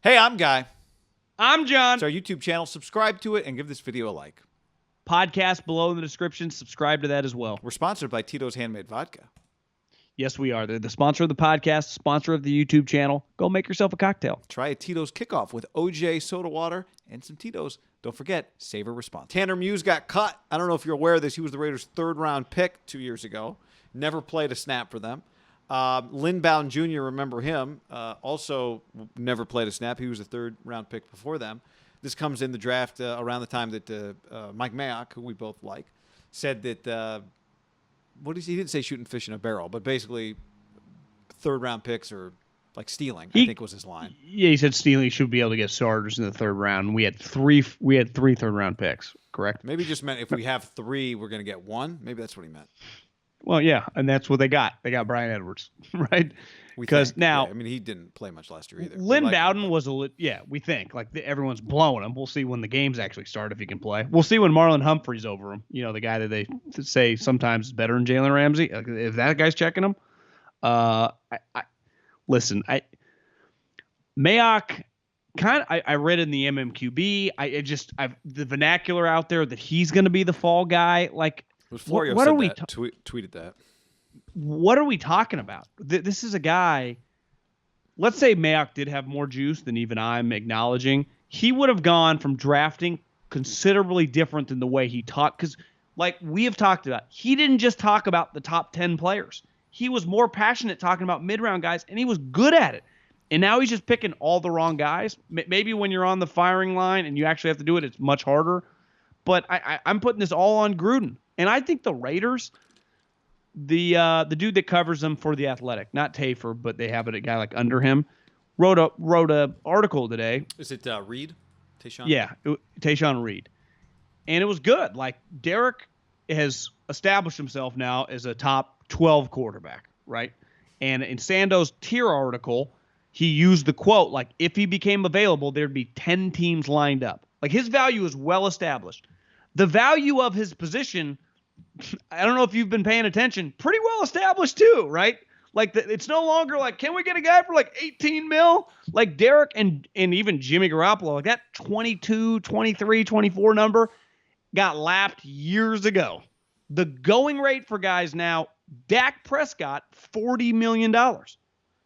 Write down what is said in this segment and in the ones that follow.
Hey, I'm Guy. I'm John. It's our YouTube channel. Subscribe to it and give this video a like. Podcast below in the description. Subscribe to that as well. We're sponsored by Tito's Handmade Vodka. Yes, we are. They're the sponsor of the podcast, sponsor of the YouTube channel. Go make yourself a cocktail. Try a Tito's kickoff with OJ soda water and some Tito's. Don't forget, savor response. Tanner Muse got cut. I don't know if you're aware of this. He was the Raiders' third-round pick 2 years ago. Never played a snap for them. Lindbaum Jr., remember him, also never played a snap. He was a third-round pick before them. This comes in the draft around the time that Mike Mayock, who we both like, said that he didn't say shooting fish in a barrel, but basically third-round picks are like stealing, I think was his line. Yeah, he said stealing should be able to get starters in the third round. We had three third-round picks, correct? Maybe he just meant if we have three, we're going to get one. Maybe that's what he meant. Well, yeah, and that's what they got. They got Brian Edwards, right? Because now, I mean, he didn't play much last year either. Lynn Bowden was we think everyone's blowing him. We'll see when the games actually start if he can play. We'll see when Marlon Humphrey's over him. You know, the guy that they say sometimes is better than Jalen Ramsey. If that guy's checking him, listen, Mayock. I read in the MMQB. The vernacular out there that he's going to be the fall guy. Like, what are we tweeted that? What are we talking about? This is a guy. Let's say Mayock did have more juice than even I'm acknowledging. He would have gone from drafting considerably different than the way he talked. Because, like we have talked about, he didn't just talk about the top 10 players. He was more passionate talking about mid-round guys, and he was good at it. And now he's just picking all the wrong guys. Maybe when you're on the firing line and you actually have to do it, it's much harder. But I'm putting this all on Gruden. And I think the Raiders, the dude that covers them for The Athletic, not Tafer, but they have a guy like under him, wrote a article today. Is it Reed? Tayshaun? Yeah, Tayshaun Reed. And it was good. Like, Derek has established himself now as a top 12 quarterback, right? And in Sando's tier article, he used the quote, like, if he became available, there'd be 10 teams lined up. Like, his value is well established. The value of his position, I don't know if you've been paying attention, pretty well established too, right? Like, it's no longer like, can we get a guy for like 18 mil? Like Derek and even Jimmy Garoppolo, like that 22, 23, 24 number got lapped years ago. The going rate for guys now, Dak Prescott, $40 million.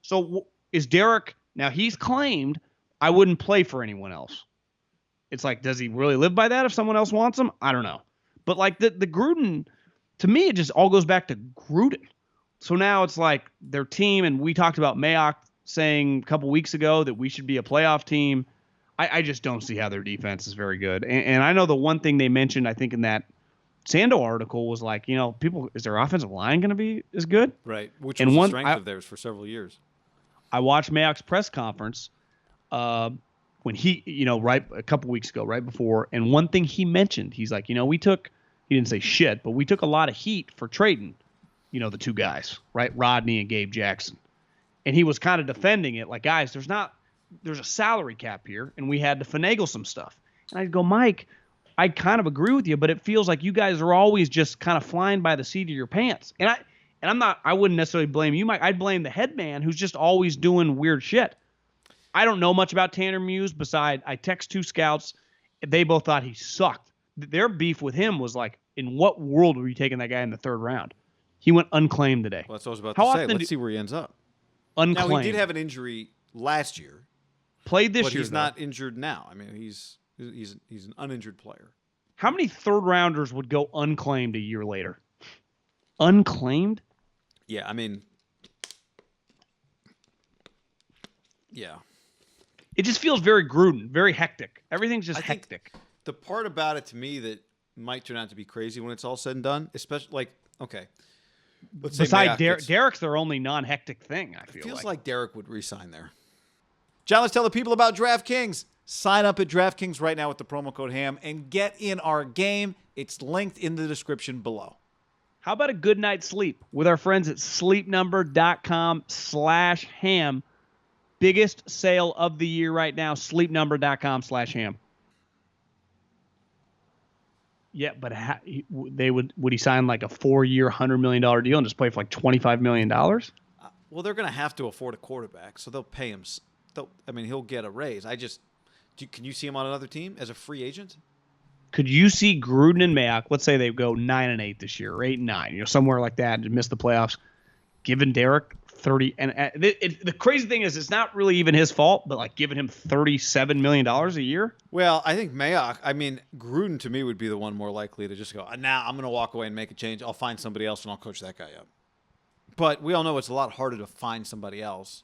So is Derek, now he's claimed, I wouldn't play for anyone else. It's like, does he really live by that if someone else wants him? I don't know. But like the Gruden, to me, it just all goes back to Gruden. So now it's like their team, and we talked about Mayock saying a couple weeks ago that we should be a playoff team. I just don't see how their defense is very good. And I know the one thing they mentioned, I think, in that Sando article was like, is their offensive line going to be as good? Right, which was the strength of theirs for several years. I watched Mayock's press conference when he, right a couple weeks ago, right before, and one thing he mentioned, he's like, he didn't say shit, but we took a lot of heat for trading, the two guys, right? Rodney and Gabe Jackson. And he was kind of defending it like, guys, there's a salary cap here, and we had to finagle some stuff. And I'd go, Mike, I kind of agree with you, but it feels like you guys are always just kind of flying by the seat of your pants. And I wouldn't necessarily blame you, Mike. I'd blame the head man who's just always doing weird shit. I don't know much about Tanner Muse beside I text two scouts. They both thought he sucked. Their beef with him was like, in what world were you taking that guy in the third round? He went unclaimed today. Well, that's what I was about to say. Let's see where he ends up. Unclaimed. Now, he did have an injury last year. Played this year, but he's not injured now. I mean, he's an uninjured player. How many third-rounders would go unclaimed a year later? Unclaimed? Yeah, I mean, yeah. It just feels very Gruden, very hectic. Everything's just hectic. The part about it to me that might turn out to be crazy when it's all said and done, especially like, okay, let's say besides Derek's their only non-hectic thing, I feel feels like Derek would re-sign there. John, let's tell the people about DraftKings. Sign up at DraftKings right now with the promo code HAM and get in our game. It's linked in the description below. How about a good night's sleep with our friends at sleepnumber.com/ham? Biggest sale of the year right now, sleepnumber.com/ham. Yeah, but would he sign like a 4-year, $100 million deal and just play for like $25 million? Well, they're going to have to afford a quarterback, so they'll pay him I mean, he'll get a raise. Can you see him on another team as a free agent? Could you see Gruden and Mayock? Let's say they go 9-8 this year, or 8-9, somewhere like that, and miss the playoffs. Giving Derek 30, and the crazy thing is, it's not really even his fault, but like giving him $37 million a year. Well, I think Gruden to me would be the one more likely to just go, nah, I'm going to walk away and make a change. I'll find somebody else and I'll coach that guy up. But we all know it's a lot harder to find somebody else,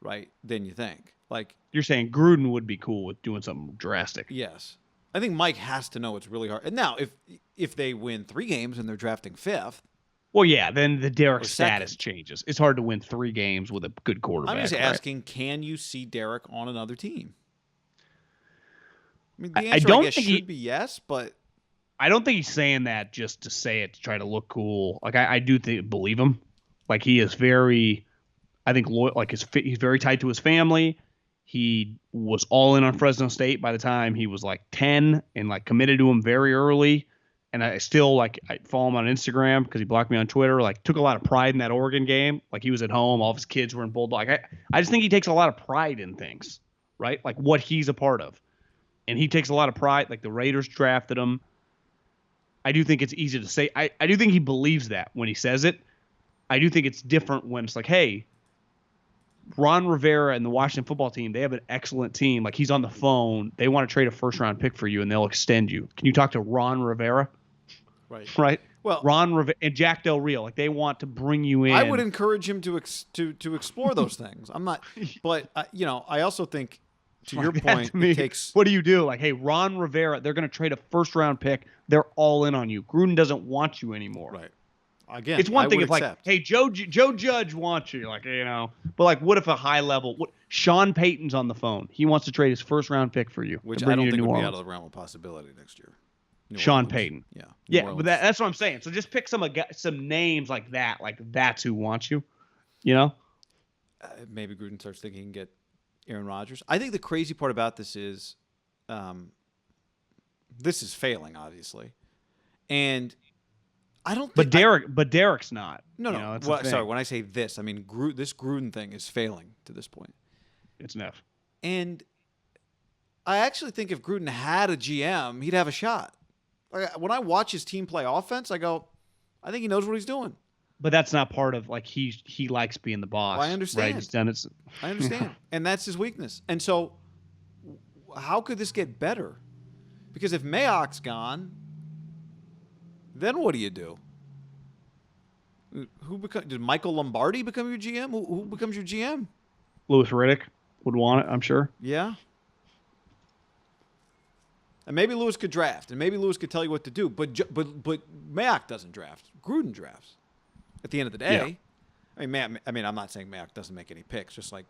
right, than you think. Like, you're saying Gruden would be cool with doing something drastic. Yes. I think Mike has to know it's really hard. And now, if they win 3 games and they're drafting 5th. Well, yeah, then the Derek status changes. It's hard to win 3 games with a good quarterback. I'm just asking, can you see Derek on another team? I mean, the answer, I guess, should be yes, but I don't think he's saying that just to say it to try to look cool. Like, I do believe him. Like, he is very, I think, loyal. Like, he's very tight to his family. He was all in on Fresno State by the time he was like 10 and like committed to him very early. And I still I follow him on Instagram because he blocked me on Twitter. Like, took a lot of pride in that Oregon game. Like, he was at home. All of his kids were in Bulldog. I just think he takes a lot of pride in things, right? Like what he's a part of. And he takes a lot of pride. Like, the Raiders drafted him. I do think it's easy to say. I do think he believes that when he says it. I do think it's different when it's like, hey, Ron Rivera and the Washington football team, they have an excellent team. Like, he's on the phone. They want to trade a first-round pick for you, and they'll extend you. Can you talk to Ron Rivera? Right. Well, Ron Rivera and Jack Del Rio, like, they want to bring you in. I would encourage him to explore those things. I'm not, but I also think, to your point, it takes. What do you do? Like, hey, Ron Rivera, they're going to trade a first-round pick. They're all in on you. Gruden doesn't want you anymore. Right. Again, it's one thing if, like, hey, Joe Judge wants you, like, but like, what if a high level, Sean Payton's on the phone? He wants to trade his first round pick for you, which I don't think would be out of the realm of possibility next year. Sean Payton, yeah, but that's what I'm saying. So just pick some names like that, like that's who wants you, Maybe Gruden starts thinking he can get Aaron Rodgers. I think the crazy part about this is, this is failing, obviously, and. I don't think but Derek's not. No. Well, sorry, when I say this, I mean this Gruden thing is failing to this point. It's enough. And I actually think if Gruden had a GM, he'd have a shot. Like, when I watch his team play offense, I go, I think he knows what he's doing. But that's not part of, like, he likes being the boss. Well, I understand. Right? He's done it. I understand. And that's his weakness. And so how could this get better? Because if Mayock's gone, then what do you do? Did Michael Lombardi become your GM? Who becomes your GM? Louis Riddick would want it, I'm sure. Yeah. And maybe Louis could draft, and maybe Louis could tell you what to do. But Mayock doesn't draft. Gruden drafts. At the end of the day, yeah. I mean, I'm not saying Mayock doesn't make any picks, just like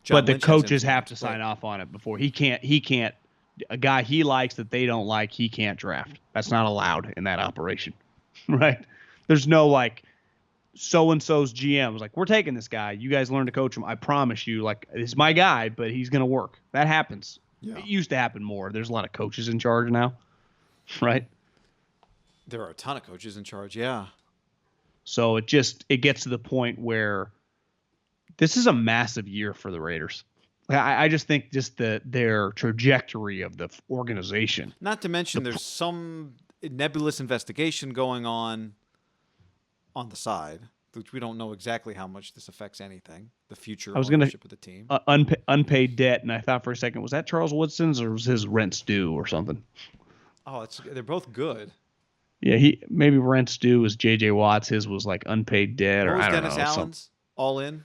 John But the Lynch coaches have to sign off on it before he can't. A guy he likes that they don't like, he can't draft. That's not allowed in that operation, right? There's no, like, so-and-so's GM was like, we're taking this guy. You guys learn to coach him. I promise you, like, this is my guy, but he's going to work. That happens. Yeah. It used to happen more. There's a lot of coaches in charge now, right? There are a ton of coaches in charge, yeah. So it gets to the point where this is a massive year for the Raiders. I just think their trajectory of the organization. Not to mention there's some nebulous investigation going on the side, which we don't know exactly how much this affects anything, the future ownership of the team. Unpaid debt, and I thought for a second, was that Charles Woodson's or was his rent's due or something? Oh, they're both good. Yeah, maybe rent's due was J.J. Watt's. His was like unpaid debt, or I don't Dennis know. Allen's all in